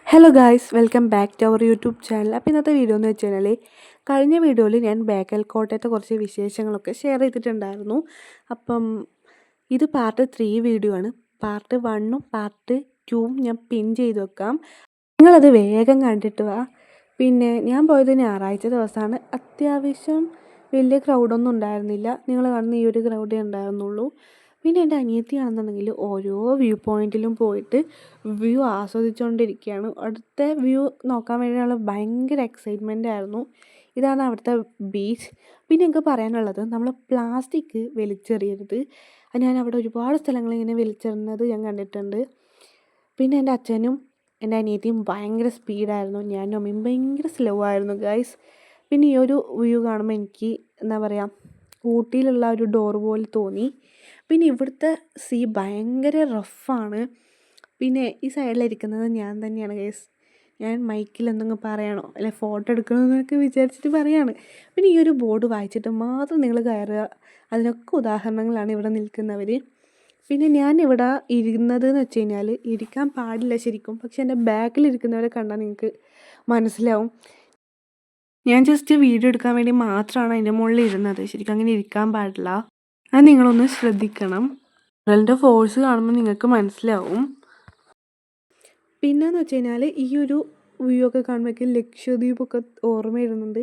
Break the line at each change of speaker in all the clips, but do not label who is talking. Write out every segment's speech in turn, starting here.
Hello guys, welcome back to our YouTube channel. അപ്പോൾ ഇന്നത്തെ video എന്ന് വെച്ച് കഴിഞ്ഞാൽ കഴിഞ്ഞ വീഡിയോയിൽ ഞാൻ ബേക്കൽ കോട്ടയത്തെ കുറച്ച് വിശേഷങ്ങളൊക്കെ ഷെയർ ചെയ്തിട്ടുണ്ടായിരുന്നു. അപ്പം ഇത് പാർട്ട് 3 വീഡിയോ ആണ്. പാർട്ട് 1ഉം പാർട്ട് 2ഉം ഞാൻ പിൻ ചെയ്ത് വെക്കാം. നിങ്ങളത് വേഗം കണ്ടിട്ട് വാ. പിന്നെ ഞാൻ പോയത് ഞായറാഴ്ച ദിവസമാണ്. അത്യാവശ്യം വലിയ ക്രൗഡൊന്നും ഉണ്ടായിരുന്നില്ല. നിങ്ങൾ കാണുന്ന ഈ ഒരു ക്രൗഡേ ഉണ്ടായിരുന്നുള്ളൂ. പിന്നെ എൻ്റെ അനിയത്തിയാണെന്നുണ്ടെങ്കിൽ ഓരോ വ്യൂ പോയിന്റിലും പോയിട്ട് വ്യൂ ആസ്വദിച്ചുകൊണ്ടിരിക്കുകയാണ്. അടുത്ത വ്യൂ നോക്കാൻ വേണ്ടിയുള്ള ഭയങ്കര എക്സൈറ്റ്മെൻ്റ് ആയിരുന്നു. ഇതാണ് അവിടുത്തെ ബീച്ച്. പിന്നെ എനിക്ക് പറയാനുള്ളത്, നമ്മൾ പ്ലാസ്റ്റിക് വലിച്ചെറിയരുത്. ഞാൻ അവിടെ ഒരുപാട് സ്ഥലങ്ങളിൽ ഇങ്ങനെ വലിച്ചെറിയുന്നത് ഞാൻ കണ്ടിട്ടുണ്ട്. പിന്നെ എൻ്റെ അച്ഛനും എൻ്റെ അനിയത്തിയും ഭയങ്കര സ്പീഡായിരുന്നു. ഞാനും അമ്മയും ഭയങ്കര സ്ലോ ആയിരുന്നു ഗൈസ്. പിന്നെ ഈ ഒരു വ്യൂ കാണുമ്പോൾ എനിക്ക് എന്താ പറയുക, ഊട്ടിയിലുള്ള ഒരു ഡോർ പോലെ തോന്നി. പിന്നെ ഇവിടുത്തെ സീ ഭയങ്കര റഫാണ്. പിന്നെ ഈ സൈഡിലിരിക്കുന്നത് ഞാൻ തന്നെയാണ് ഗൈസ്. ഞാൻ മൈക്കിൽ എന്തെങ്കിലും പറയണോ അല്ലെ ഫോട്ടോ എടുക്കണമെന്നൊക്കെ വിചാരിച്ചിട്ട് പറയാണ്. പിന്നെ ഈ ഒരു ബോർഡ് വായിച്ചിട്ട് മാത്രം നിങ്ങൾ കയറുക. അതിനൊക്കെ ഉദാഹരണങ്ങളാണ് ഇവിടെ നിൽക്കുന്നവർ. പിന്നെ ഞാൻ ഇവിടെ ഇരുന്നത് എന്ന് വെച്ച് കഴിഞ്ഞാൽ ഇരിക്കാൻ പാടില്ല ശരിക്കും, പക്ഷെ എൻ്റെ ബാക്കിലിരിക്കുന്നവരെ കണ്ടാൽ നിങ്ങൾക്ക് മനസ്സിലാവും. ഞാൻ ജസ്റ്റ് വീഡിയോ എടുക്കാൻ വേണ്ടി മാത്രമാണ് അതിൻ്റെ മുകളിൽ ഇരുന്നത്. ശരിക്കും അങ്ങനെ ഇരിക്കാൻ പാടില്ല. അത് നിങ്ങളൊന്ന് ശ്രദ്ധിക്കണം. കടലിൻ്റെ ഫോഴ്സ് കാണുമ്പോൾ നിങ്ങൾക്ക് മനസ്സിലാവും. പിന്നെയെന്ന് വെച്ച് കഴിഞ്ഞാൽ ഈ ഒരു വ്യൂ ഒക്കെ കാണുമ്പോഴേക്കും ലക്ഷദ്വീപൊക്കെ ഓർമ്മ വരുന്നുണ്ട്.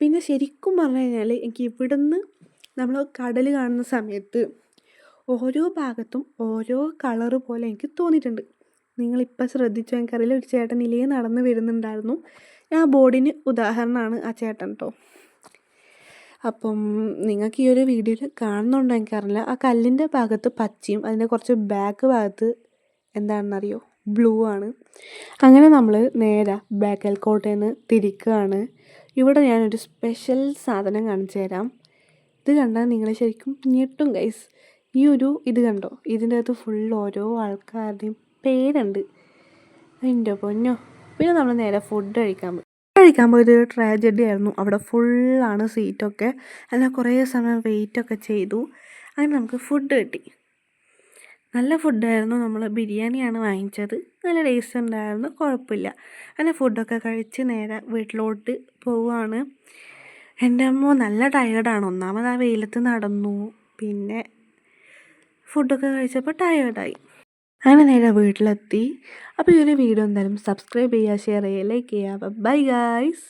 പിന്നെ ശരിക്കും പറഞ്ഞു കഴിഞ്ഞാൽ എനിക്ക് ഇവിടുന്ന് നമ്മൾ കടൽ കാണുന്ന സമയത്ത് ഓരോ ഭാഗത്തും ഓരോ കളറ് പോലെ എനിക്ക് തോന്നിയിട്ടുണ്ട്. നിങ്ങളിപ്പോൾ ശ്രദ്ധിച്ചോ എനിക്കറിയില്ല, ഒരു ചേട്ടൻ ഇലയെ നടന്ന് വരുന്നുണ്ടായിരുന്നു. ആ ബോർഡിന് ഉദാഹരണമാണ് ആ ചേട്ടൻ കേട്ടോ. അപ്പം നിങ്ങൾക്ക് ഈ ഒരു വീഡിയോയിൽ കാണുന്നുണ്ടോ എനിക്കറിയില്ല. ആ കല്ലിൻ്റെ ഭാഗത്ത് പച്ചയും അതിൻ്റെ കുറച്ച് ബാക്ക് ഭാഗത്ത് എന്താണെന്നറിയോ, ബ്ലൂ ആണ്. അങ്ങനെ നമ്മൾ നേരെ ബേക്കൽ കോട്ടയിൽ നിന്ന് തിരിക്കുകയാണ്. ഇവിടെ ഞാനൊരു സ്പെഷ്യൽ സാധനം കാണിച്ചു തരാം. ഇത് കണ്ടാൽ നിങ്ങൾ ശരിക്കും ഞെട്ടും ഗൈസ്. ഇത് കണ്ടോ, ഇതിൻ്റെ അകത്ത് ഫുൾ ഓരോ ആൾക്കാരുടെയും പേരുണ്ട്. എൻ്റെ പൊന്നോ. പിന്നെ നമ്മൾ നേരെ ഫുഡ് കഴിക്കാൻ പോയത് ട്രാജഡി ആയിരുന്നു. അവിടെ ഫുള്ളാണ് സീറ്റൊക്കെ. എന്നാൽ കുറേ സമയം വെയിറ്റൊക്കെ ചെയ്തു. അങ്ങനെ നമുക്ക് ഫുഡ് കിട്ടി. നല്ല ഫുഡായിരുന്നു. നമ്മൾ ബിരിയാണിയാണ് വാങ്ങിച്ചത്. നല്ല ടേസ്റ്റ് ഉണ്ടായിരുന്നു, കുഴപ്പമില്ല. അങ്ങനെ ഫുഡൊക്കെ കഴിച്ച് നേരെ വീട്ടിലോട്ട് പോവുകയാണ്. എൻ്റെ അമ്മ നല്ല ടയേർഡാണ്. ഒന്നാമത് ആ വെയിലത്ത് നടന്നു, പിന്നെ ഫുഡൊക്കെ കഴിച്ചപ്പോൾ ടയേർഡായി. അങ്ങനെ നേരെ വീട്ടിലെത്തി. അപ്പോൾ ഈ ഒരു വീഡിയോ എന്തായാലും സബ്സ്ക്രൈബ് ചെയ്യുക, ഷെയർ ചെയ്യുക, ലൈക്ക് ചെയ്യുക. Bye guys.